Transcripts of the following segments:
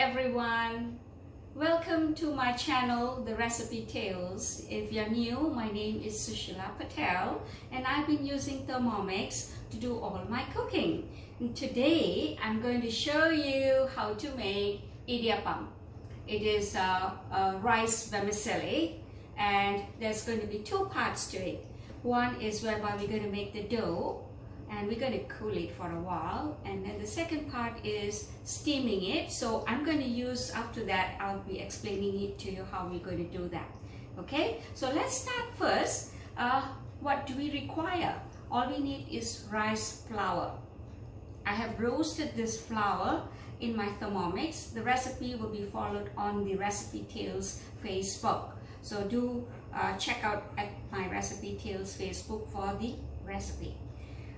everyone, welcome to my channel, The Recipe Tales. If you're new, my name is Sushila Patel and I've been using Thermomix to do all my cooking. And today I'm going to show you how to make Idiyappam. It is a rice vermicelli and there's going to be two parts to it. One is whereby we're going to make the dough and we're going to cool it for a while, and then the second part is steaming it. So I'm going to use, after that I'll be explaining it to you how we're going to do that. Okay, so let's start first. What do we require? All we need is rice flour. I have roasted this flour in my Thermomix. The recipe will be followed on the Recipe Tales Facebook, so do check out at my Recipe Tales Facebook for the recipe.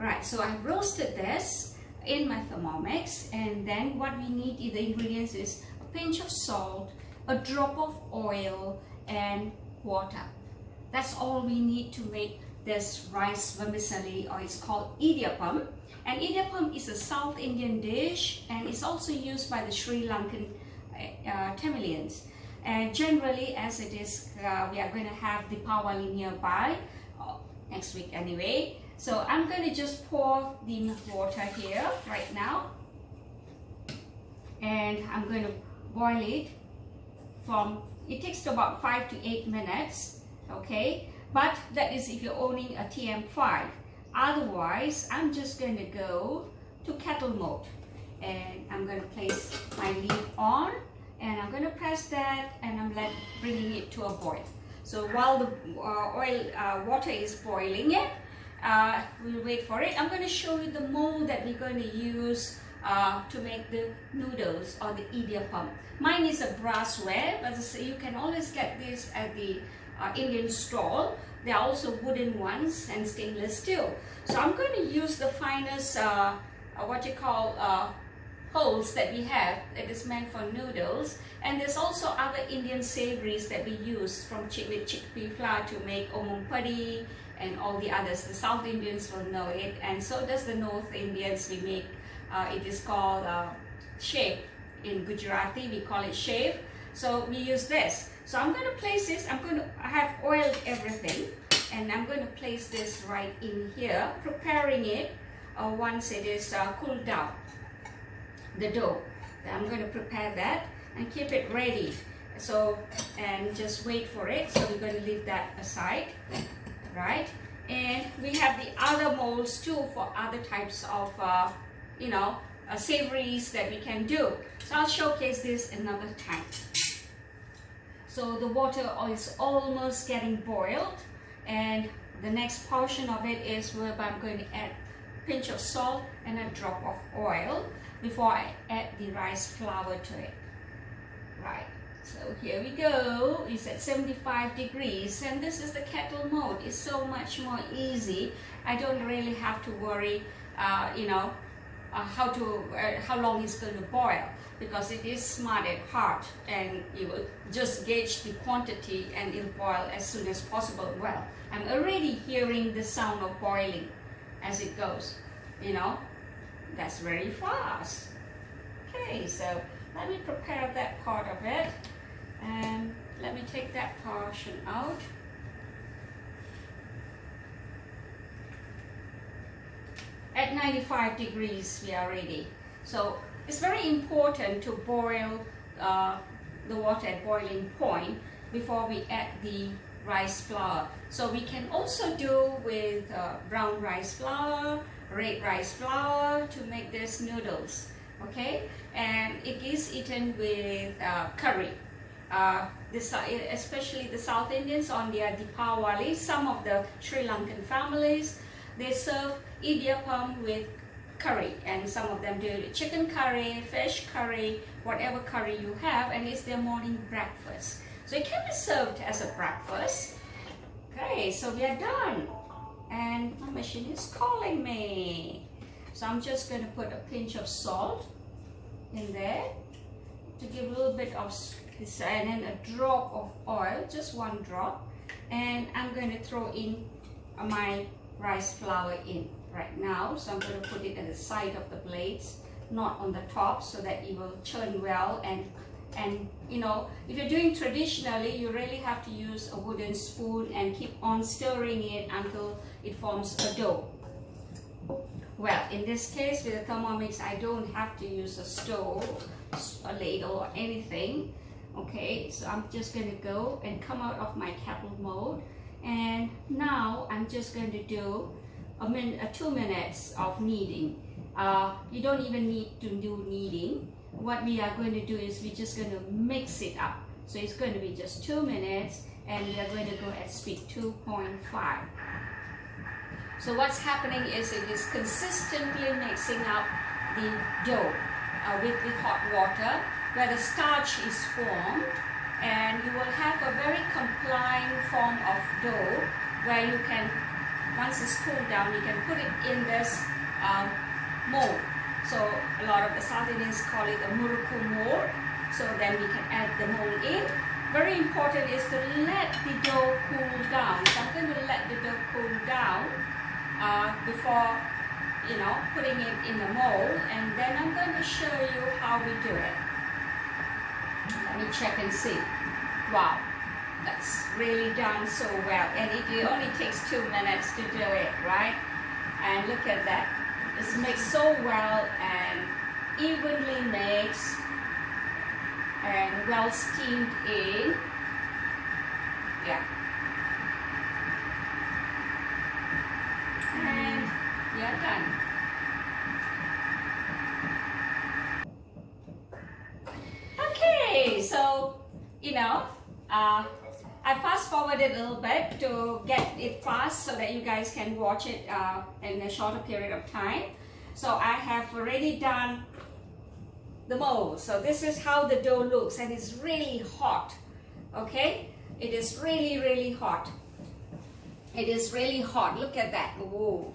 Right, so I've roasted this in my Thermomix, and then what we need in the ingredients is a pinch of salt, a drop of oil, and water. That's all we need to make this rice vermicelli, or it's called Idiyappam. And Idiyappam is a South Indian dish, and it's also used by the Sri Lankan Tamilians. And generally, as it is, we are going to have Deepavali nearby next week anyway. So I'm going to just pour the water here right now, and I'm going to boil it it takes about 5 to 8 minutes, okay? But that is if you're owning a TM5. Otherwise, I'm just going to go to kettle mode, and I'm going to place my lid on, and I'm going to press that, and I'm bringing it to a boil. So while the water is boiling it, we'll wait for it. I'm going to show you the mold that we're going to use to make the noodles or the Idiyappam. Mine is a brassware, but you can always get this at the Indian stall. There are also wooden ones and stainless steel. So I'm going to use the finest, holes that we have that is meant for noodles. And there's also other Indian savories that we use with chickpea flour to make omumpadi and all the others. The South Indians will know it, and so does the North Indians. We make, it is called shape. In Gujarati, we call it shape. So we use this. So I'm going to place this, I have oiled everything, and I'm going to place this right in here, preparing it once it is cooled down, the dough. I'm going to prepare that and keep it ready. So, and just wait for it. So we're going to leave that aside. Right, and we have the other molds too for other types of savories that we can do. So I'll showcase this another time. So the water is almost getting boiled, and the next portion of it is where I'm going to add a pinch of salt and a drop of oil before I add the rice flour to it. Right. So here we go. It's at 75 degrees, and this is the kettle mode. It's so much more easy. I don't really have to worry, how long it's going to boil, because it is smarted hard, and you will just gauge the quantity and it'll boil as soon as possible. Well, I'm already hearing the sound of boiling as it goes. That's very fast. Okay, so let me prepare that part of it. And let me take that portion out. At 95 degrees we are ready. So it's very important to boil the water at boiling point before we add the rice flour. So we can also do with brown rice flour, red rice flour to make these noodles. Okay, and it is eaten with curry. Especially the South Indians on their Deepavali, some of the Sri Lankan families, they serve Idiyappam with curry, and some of them do chicken curry, fish curry, whatever curry you have, and it's their morning breakfast. So it can be served as a breakfast. Okay, so we are done, and my machine is calling me. So I'm just going to put a pinch of salt in there to give a little bit of this, and then a drop of oil, just one drop, and I'm going to throw in my rice flour in right now. So I'm going to put it at the side of the blades not on the top, so that it will churn well. And you know, if you're doing traditionally, you really have to use a wooden spoon and keep on stirring it until it forms a dough. Well, in this case with the Thermomix, I don't have to use a stove, a ladle or anything. Okay, so I'm just going to go and come out of my kettle mode, and now I'm just going to do 2 minutes of kneading. You don't even need to do kneading. What we are going to do is we're just going to mix it up. So it's going to be just 2 minutes, and we are going to go at speed 2.5. So what's happening is it is consistently mixing up the dough with the hot water, where the starch is formed, and you will have a very complying form of dough where you can, once it's cooled down, you can put it in this mold. So a lot of the South Indians call it a muruku mold. So then we can add the mold in. Very important is to let the dough cool down. So I'm going to let the dough cool down before, you know, putting it in the mold, and then I'm going to show you how we do it. Let me check and see. Wow, that's really done so well, and it only takes 2 minutes to do it, right? And look at that. It's mixed so well and evenly mixed and well steamed in. Yeah. And we are done. Okay, so, you know, I fast forwarded a little bit to get it fast so that you guys can watch it in a shorter period of time. So I have already done the mold. So this is how the dough looks, and it's really hot. Okay, it is really hot. It is really hot. Look at that. Whoa.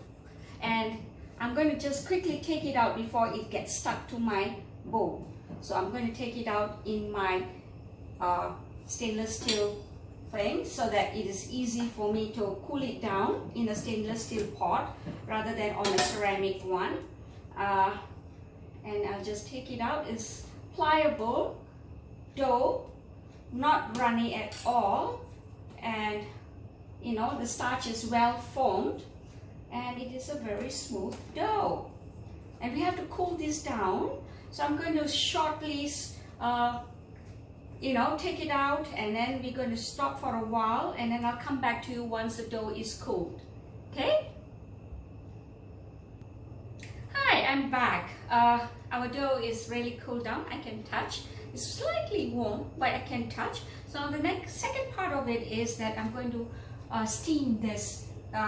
And I'm going to just quickly take it out before it gets stuck to my bowl. So I'm going to take it out in my stainless steel thing, so that it is easy for me to cool it down in a stainless steel pot rather than on a ceramic one. And I'll just take it out. It's pliable dough, not runny at all, and you know, the starch is well formed, and it is a very smooth dough. And we have to cool this down. So I'm going to shortly you know, take it out, and then we're going to stop for a while, and then I'll come back to you once the dough is cooled. Okay? Hi, I'm back. Our dough is really cooled down. I can touch. It's slightly warm, but I can touch. So the second part of it is that I'm going to steam this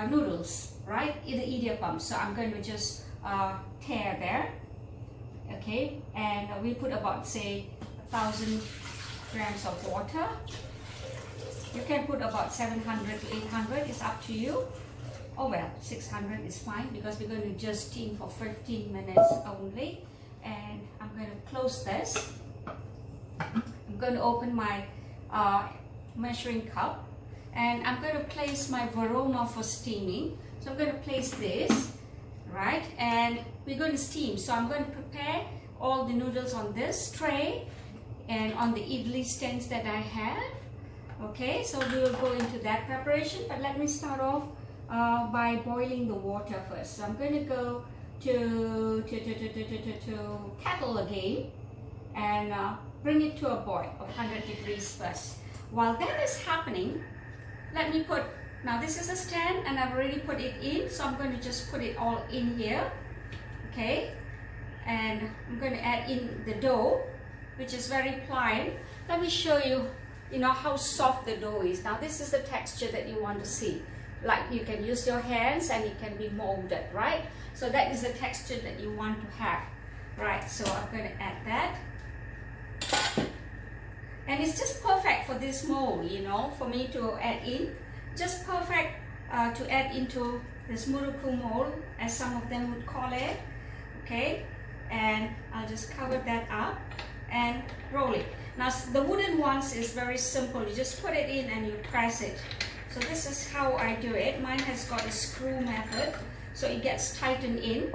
noodles, right? In the Idiyappam. So I'm going to just tear there. Okay, and we put about, say, 1,000 grams of water. You can put about 700 to 800, it's up to you. Oh well, 600 is fine, because we're going to just steam for 15 minutes only. And I'm going to close this. I'm going to open my measuring cup, and I'm going to place my varoma for steaming. So I'm going to place this, right, and we're going to steam. So I'm going to prepare all the noodles on this tray and on the idli stands that I have. Okay, so we will go into that preparation, but let me start off by boiling the water first. So I'm going to go to kettle again and bring it to a boil of 100 degrees first. While that is happening, let me put, now this is a stand and I've already put it in, so I'm going to just put it all in here. Okay, and I'm going to add in the dough, which is very pliant. Let me show you, you know, how soft the dough is. Now this is the texture that you want to see. Like, you can use your hands and it can be molded, right? So that is the texture that you want to have, right? So I'm going to add that. And it's just perfect for this mold, you know, for me to add in. Just perfect to add into this muruku mold, as some of them would call it. Okay, and I'll just cover that up and roll it. Now the wooden ones is very simple. You just put it in and you press it. So this is how I do it. Mine has got a screw method, so it gets tightened in.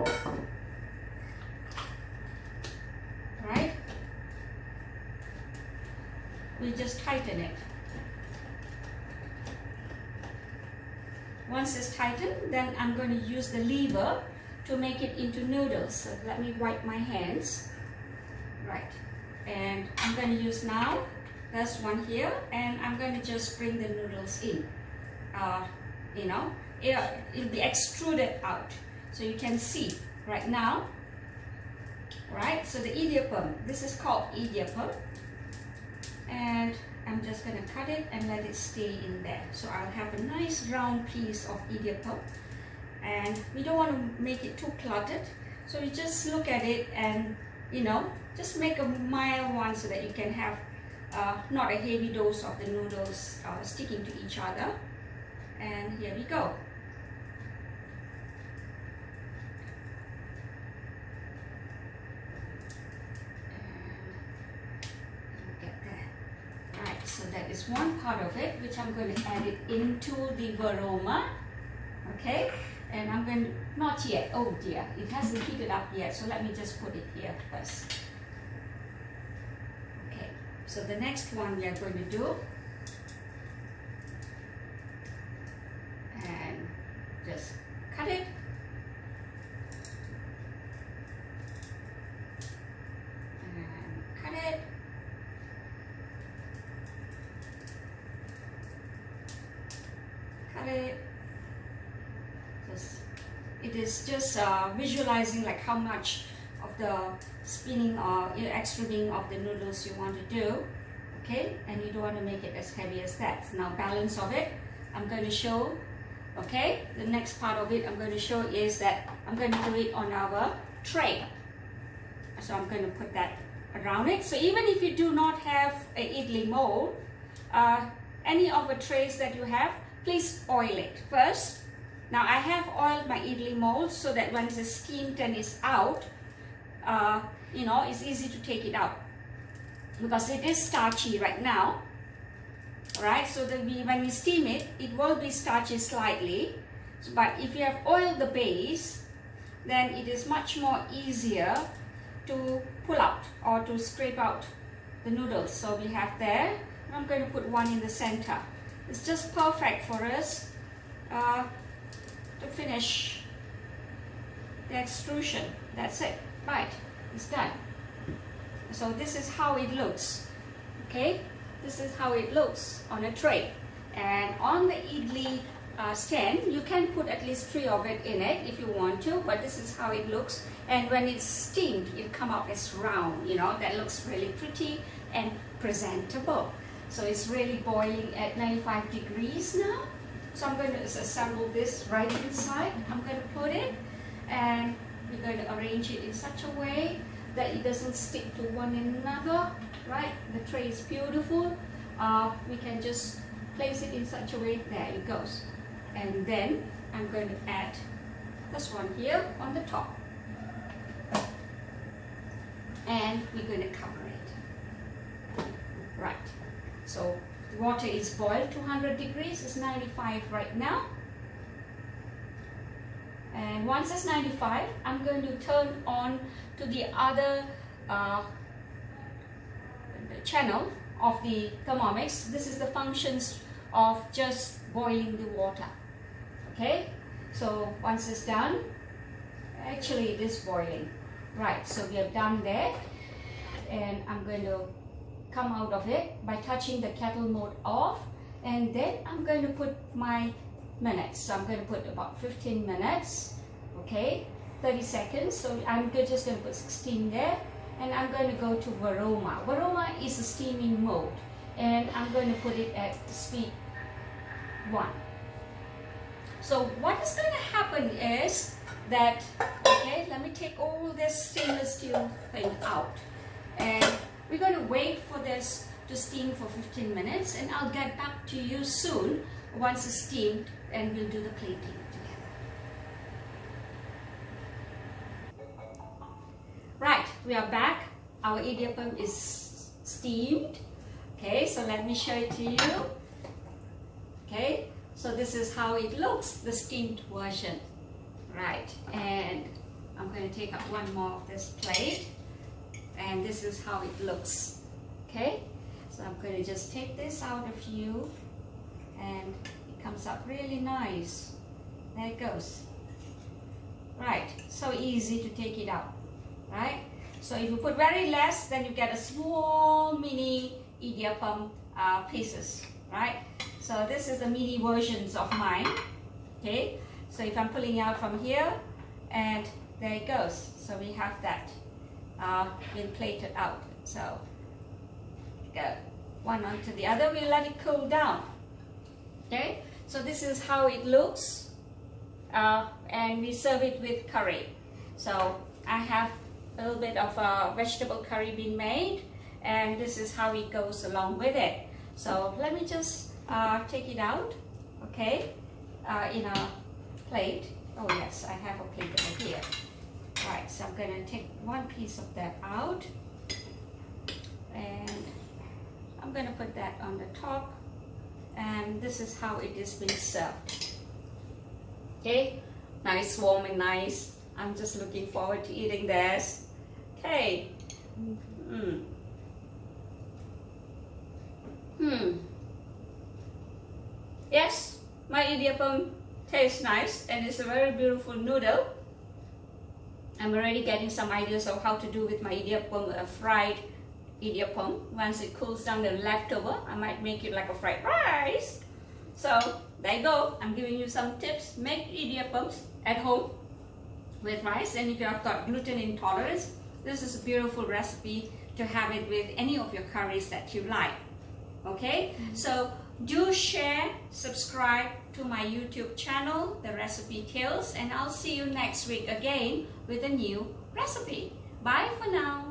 we just tighten it. Once it's tightened, then I'm going to use the lever to make it into noodles. So let me wipe my hands. Right, and I'm going to use now, there's one here, and I'm going to just bring the noodles in. You know, it'll be extruded out. So you can see right now, right? So the idiyappam, this is called idiyappam. And I'm just going to cut it and let it stay in there. So I'll have a nice round piece of idiyappam. And we don't want to make it too cluttered. So you just look at it and, you know, just make a mild one so that you can have not a heavy dose of the noodles sticking to each other. And here we go. So that is one part of it, which I'm going to add it into the varoma. Okay, and I'm going to, not yet, oh dear, it hasn't heated up yet, so let me just put it here first. Okay, so the next one we are going to do, and just cut it. And cut it. It is just visualizing like how much of the spinning or extruding of the noodles you want to do, okay, and you don't want to make it as heavy as that. Now balance of it I'm going to show, okay, the next part of it I'm going to show is that I'm going to do it on our tray. So I'm going to put that around it. So even if you do not have an idli mold, any of the trays that you have, please oil it first. Now I have oiled my idli mold so that when it's steamed and it's out, you know, it's easy to take it out because it is starchy right now. Alright, so that when we steam it, it will be starchy slightly. But if you have oiled the base, then it is much more easier to pull out or to scrape out the noodles. So we have there, and I'm going to put one in the center. It's just perfect for us to finish the extrusion. That's it. Right, it's done. So this is how it looks. Okay, this is how it looks on a tray. And on the idli stand, you can put at least 3 of it in it if you want to, but this is how it looks. And when it's steamed, it'll come out as round, you know, that looks really pretty and presentable. So it's really boiling at 95 degrees now. So I'm going to assemble this right inside. I'm going to put it, and we're going to arrange it in such a way that it doesn't stick to one another, right? The tray is beautiful. We can just place it in such a way, there it goes. And then I'm going to add this one here on the top. And we're going to cover it. Right. So the water is boiled 200 degrees, it's 95 right now. And once it's 95, I'm going to turn on to the other channel of the Thermomix. This is the functions of just boiling the water. Okay, so once it's done, actually it is boiling. Right, so we are done there, and I'm going to come out of it by touching the kettle mode off, and then I'm going to put my minutes. So I'm going to put about 15 minutes, okay, 30 seconds. So I'm just going to put 16 there, and I'm going to go to varoma. Varoma is a steaming mode, and I'm going to put it at speed 1. So what is going to happen is that, okay, let me take all this stainless steel thing out, and we're going to wait for this to steam for 15 minutes, and I'll get back to you soon once it's steamed, and we'll do the plating together. Right, we are back. Our idiyappam is steamed. Okay, so let me show it to you. Okay, so this is how it looks, the steamed version. Right, and I'm going to take up one more of this plate, and this is how it looks. Okay, So I'm going to just take this out of you, and it comes up really nice. There it goes. Right, so easy to take it out, right? So if you put very less, then you get a small mini idiyappam pieces, right? So this is the mini versions of mine, okay? So if I'm pulling out from here, and there it goes. So we have that been plated out. So go one onto the other. We'll let it cool down, okay? So this is how it looks, and we serve it with curry. So I have a little bit of vegetable curry being made, and this is how it goes along with it. So let me just take it out, okay, in a plate. Oh yes, I have a plate over here. Right, so I'm going to take one piece of that out, and I'm going to put that on the top, and this is how it is being served. Okay, nice, warm and nice. I'm just looking forward to eating this. Okay. Yes, my idiyappam tastes nice, and it's a very beautiful noodle. I'm already getting some ideas of how to do with my idiyappam, fried idiyappam. Once it cools down, the leftover, I might make it like a fried rice. So there you go. I'm giving you some tips. Make idiyappams at home with rice, and if you have got gluten intolerance, this is a beautiful recipe to have it with any of your curries that you like. Okay, so do share, subscribe to my YouTube channel, The Recipe Tales, and I'll see you next week again with a new recipe. Bye for now.